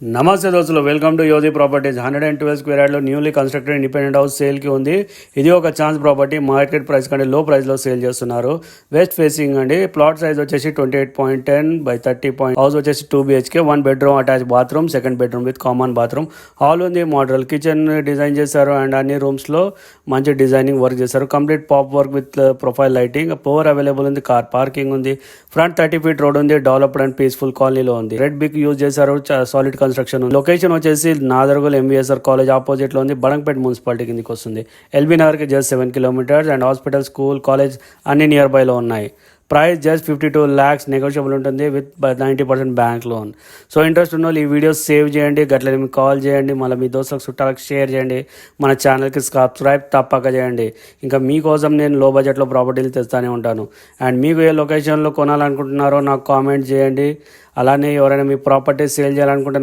నమస్తే దోస్తులు, welcome to యోధి properties. 112 square యార్డ్లో న్యూలీ కన్స్ట్రక్టెడ్ ఇండిపెండెంట్ హౌస్ సేల్కి ఉంది. ఇది ఒక ఛాన్స్ ప్రాపర్టీ. మార్కెట్ ప్రైస్ కంటే లో ప్రైస్లో సేల్ చేస్తున్నారు. వెస్ట్ ఫేసింగ్ అండి. ప్లాట్ సైజ్ వచ్చేసి 28.10 by 30. హౌస్ వచ్చేసి 2 BHK, 1 bedroom attach bathroom, second bedroom with common bathroom. Hall ఉంది, మోడల్ కిచెన్ డిజైన్ చేశారు అండ్ అన్ని రూమ్స్లో మంచి డిజైనింగ్ వర్క్ చేశారు. Complete pop work with profile lighting. Power available ఉంది, కార్ పార్కింగ్ ఉంది. ఫ్రంట్ 30 feet రోడ్ ఉంది. Developed and peaceful కాలనీలో ఉంది. రెడ్ బిక్ యూజ్ చేశారు. Solid construction. లొకేషన్ వచ్చేసి నాదర్గోల్ MVSR కాలేజ్ ఆపోజిట్ లో ఉంది. బడంగపేట మున్సిపాలిటీ కిందకి వస్తుంది. ఎల్బీ నగర్ కి just 7 kilometers and hospital, school, college అన్ని నియర్ బై లో ఉన్నాయి. ప్రైస్ జస్ట్ 52 lakhs, నెగోషియబుల్ ఉంటుంది with 90% bank loan. So interest ఉన్న వాళ్ళు ఈ వీడియోస్ సేవ్ చేయండి, గట్లనే మీకు కాల్ చేయండి, మళ్ళీ మీ దోస్తులకు చుట్టాలకు షేర్ చేయండి, మన ఛానల్కి సబ్స్క్రైబ్ తప్పక చేయండి. ఇంకా మీకోసం నేను లో బడ్జెట్లో ప్రాపర్టీలు తెస్తానే ఉంటాను. అండ్ మీకు ఏ లొకేషన్లో కొనాలనుకుంటున్నారో నాకు కామెంట్ చేయండి. అలానే ఎవరైనా మీ ప్రాపర్టీ సేల్ చేయాలనుకుంటే